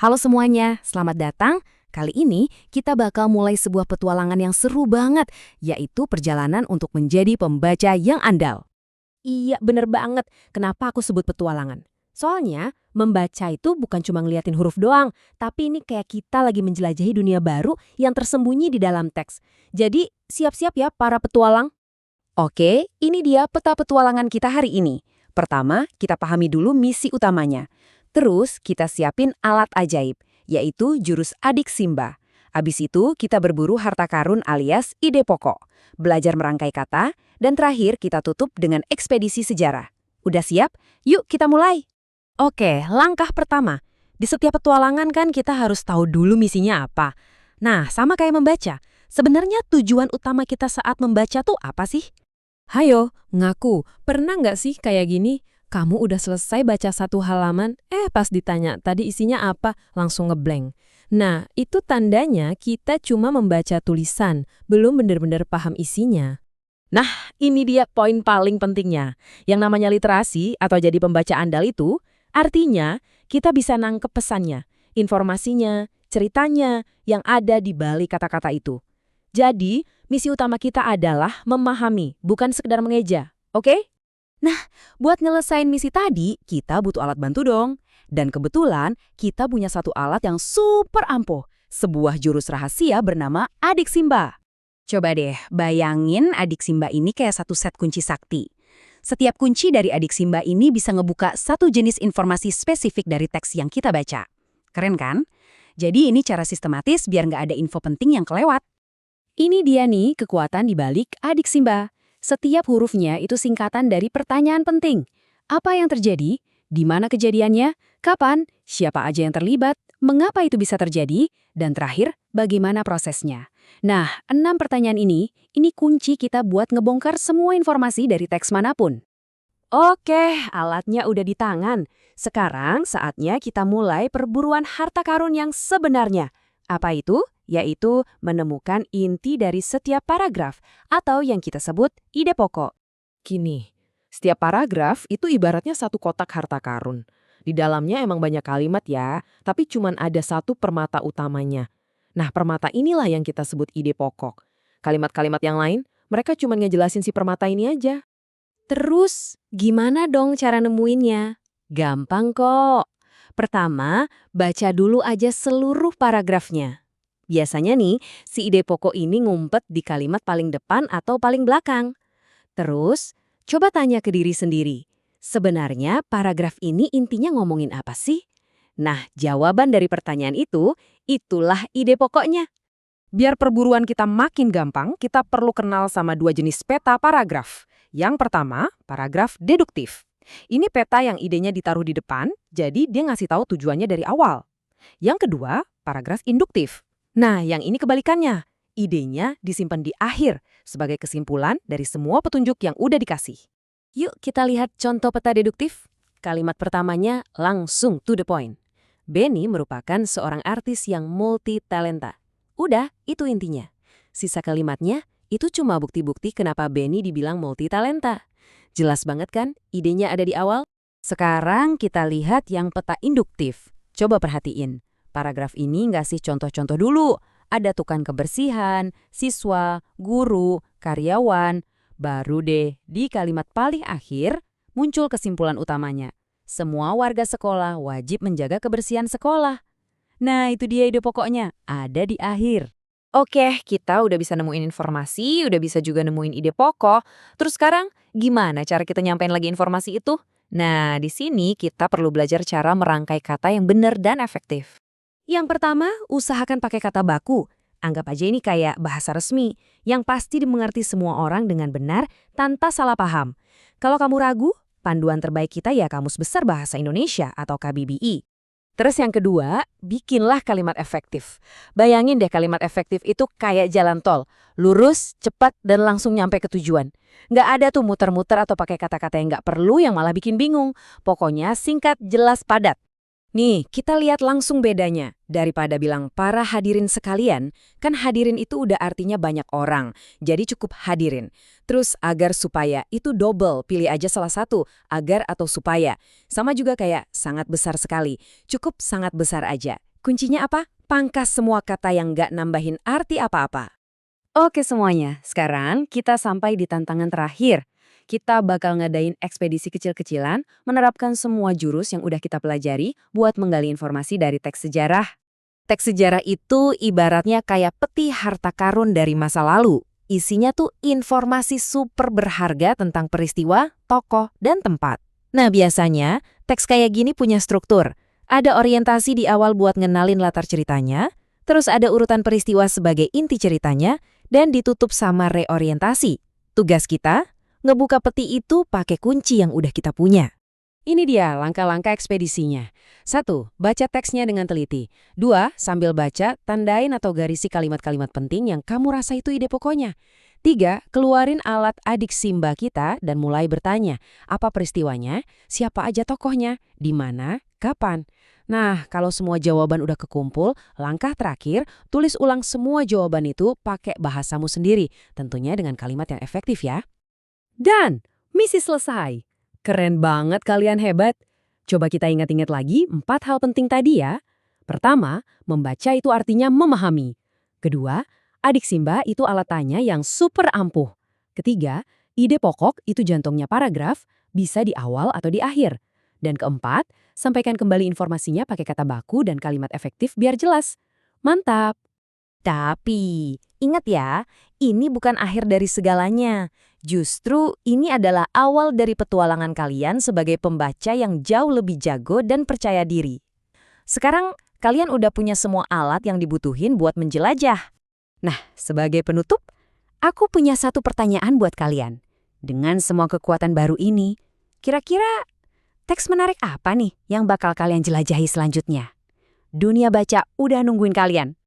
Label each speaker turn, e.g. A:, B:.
A: Halo semuanya, selamat datang. Kali ini kita bakal mulai sebuah petualangan yang seru banget, yaitu perjalanan untuk menjadi pembaca yang andal.
B: Iya, bener banget. Kenapa aku sebut petualangan? Soalnya, membaca itu bukan cuma ngeliatin huruf doang, tapi ini kayak kita lagi menjelajahi dunia baru yang tersembunyi di dalam teks. Jadi, siap-siap ya para petualang.
A: Oke, ini dia peta petualangan kita hari ini. Pertama, kita pahami dulu misi utamanya. Terus, kita siapin alat ajaib, yaitu jurus adik Simba. Abis itu, kita berburu harta karun alias ide pokok, belajar merangkai kata, dan terakhir kita tutup dengan ekspedisi sejarah. Udah siap? Yuk kita mulai!
B: Oke, langkah pertama. Di setiap petualangan kan kita harus tahu dulu misinya apa. Nah, sama kayak membaca. Sebenarnya tujuan utama kita saat membaca tuh apa sih? Hayo, ngaku. Pernah nggak sih kayak gini? Kamu udah selesai baca satu halaman, pas ditanya tadi isinya apa, langsung ngeblank. Nah, itu tandanya kita cuma membaca tulisan, belum benar-benar paham isinya. Nah, ini dia poin paling pentingnya. Yang namanya literasi atau jadi pembaca andal itu, artinya kita bisa nangkep pesannya, informasinya, ceritanya yang ada di balik kata-kata itu. Jadi, misi utama kita adalah memahami, bukan sekedar mengeja. Oke?
A: Buat nyelesain misi tadi, kita butuh alat bantu dong. Dan kebetulan, kita punya satu alat yang super ampuh. Sebuah jurus rahasia bernama Adik Simba. Coba deh, bayangin Adik Simba ini kayak satu set kunci sakti. Setiap kunci dari Adik Simba ini bisa ngebuka satu jenis informasi spesifik dari teks yang kita baca. Keren kan? Jadi ini cara sistematis biar nggak ada info penting yang kelewat. Ini dia nih kekuatan di balik Adik Simba. Setiap hurufnya itu singkatan dari pertanyaan penting. Apa yang terjadi? Di mana kejadiannya? Kapan? Siapa aja yang terlibat? Mengapa itu bisa terjadi? Dan terakhir, bagaimana prosesnya? Nah, 6 pertanyaan ini kunci kita buat ngebongkar semua informasi dari teks manapun.
B: Oke, alatnya udah di tangan. Sekarang saatnya kita mulai perburuan harta karun yang sebenarnya. Apa itu? Yaitu menemukan inti dari setiap paragraf atau yang kita sebut ide pokok.
C: Gini, setiap paragraf itu ibaratnya satu kotak harta karun. Di dalamnya emang banyak kalimat ya, tapi cuman ada satu permata utamanya. Nah, permata inilah yang kita sebut ide pokok. Kalimat-kalimat yang lain, mereka cuman ngejelasin si permata ini aja.
B: Terus, gimana dong cara nemuinnya? Gampang kok. Pertama, baca dulu aja seluruh paragrafnya. Biasanya nih, si ide pokok ini ngumpet di kalimat paling depan atau paling belakang. Terus, coba tanya ke diri sendiri. Sebenarnya paragraf ini intinya ngomongin apa sih? Nah, jawaban dari pertanyaan itu, itulah ide pokoknya.
C: Biar perburuan kita makin gampang, kita perlu kenal sama dua jenis peta paragraf. Yang pertama, paragraf deduktif. Ini peta yang idenya ditaruh di depan, jadi dia ngasih tahu tujuannya dari awal. Yang kedua, paragraf induktif. Nah, yang ini kebalikannya. Idenya disimpan di akhir sebagai kesimpulan dari semua petunjuk yang udah dikasih.
B: Yuk kita lihat contoh peta deduktif. Kalimat pertamanya langsung to the point. Benny merupakan seorang artis yang multi-talenta. Udah, itu intinya. Sisa kalimatnya, itu cuma bukti-bukti kenapa Benny dibilang multi-talenta. Jelas banget kan, idenya ada di awal? Sekarang kita lihat yang peta induktif. Coba perhatiin. Paragraf ini ngasih contoh-contoh dulu. Ada tukang kebersihan, siswa, guru, karyawan. Baru deh, di kalimat paling akhir, muncul kesimpulan utamanya. Semua warga sekolah wajib menjaga kebersihan sekolah. Nah, itu dia ide pokoknya. Ada di akhir.
C: Oke, kita udah bisa nemuin informasi, udah bisa juga nemuin ide pokok. Terus sekarang, gimana cara kita nyampein lagi informasi itu? Nah, di sini kita perlu belajar cara merangkai kata yang benar dan efektif.
B: Yang pertama, usahakan pakai kata baku. Anggap aja ini kayak bahasa resmi, yang pasti dimengerti semua orang dengan benar tanpa salah paham. Kalau kamu ragu, panduan terbaik kita ya Kamus Besar Bahasa Indonesia atau KBBI. Terus yang kedua, bikinlah kalimat efektif. Bayangin deh kalimat efektif itu kayak jalan tol. Lurus, cepat, dan langsung nyampe ke tujuan. Nggak ada tuh muter-muter atau pakai kata-kata yang nggak perlu yang malah bikin bingung. Pokoknya singkat, jelas, padat. Nih, kita lihat langsung bedanya. Daripada bilang para hadirin sekalian, kan hadirin itu udah artinya banyak orang. Jadi cukup hadirin. Terus agar supaya itu double, pilih aja salah satu, agar atau supaya. Sama juga kayak sangat besar sekali, cukup sangat besar aja. Kuncinya apa? Pangkas semua kata yang nggak nambahin arti apa-apa.
C: Oke semuanya, sekarang kita sampai di tantangan terakhir. Kita bakal ngadain ekspedisi kecil-kecilan, menerapkan semua jurus yang udah kita pelajari buat menggali informasi dari teks sejarah.
B: Teks sejarah itu ibaratnya kayak peti harta karun dari masa lalu. Isinya tuh informasi super berharga tentang peristiwa, tokoh, dan tempat. Nah biasanya, teks kayak gini punya struktur. Ada orientasi di awal buat ngenalin latar ceritanya, terus ada urutan peristiwa sebagai inti ceritanya, dan ditutup sama reorientasi. Tugas kita, ngebuka peti itu pakai kunci yang udah kita punya. Ini dia langkah-langkah ekspedisinya. 1. Baca teksnya dengan teliti. 2. Sambil baca, tandain atau garisi kalimat-kalimat penting yang kamu rasa itu ide pokoknya. 3. Keluarin alat adik Simba kita dan mulai bertanya, apa peristiwanya, siapa aja tokohnya, di mana, kapan. Nah, kalau semua jawaban udah kekumpul, langkah terakhir, tulis ulang semua jawaban itu pakai bahasamu sendiri, tentunya dengan kalimat yang efektif ya.
C: Dan misi selesai. Keren banget kalian hebat. Coba kita ingat-ingat lagi 4 hal penting tadi ya. Pertama, membaca itu artinya memahami. Kedua, adik Simba itu alat tanya yang super ampuh. Ketiga, ide pokok itu jantungnya paragraf, bisa di awal atau di akhir. Dan keempat, sampaikan kembali informasinya pakai kata baku dan kalimat efektif biar jelas. Mantap!
B: Tapi, ingat ya, ini bukan akhir dari segalanya. Justru ini adalah awal dari petualangan kalian sebagai pembaca yang jauh lebih jago dan percaya diri. Sekarang, kalian udah punya semua alat yang dibutuhin buat menjelajah. Nah, sebagai penutup, aku punya satu pertanyaan buat kalian. Dengan semua kekuatan baru ini, kira-kira teks menarik apa nih yang bakal kalian jelajahi selanjutnya? Dunia baca udah nungguin kalian.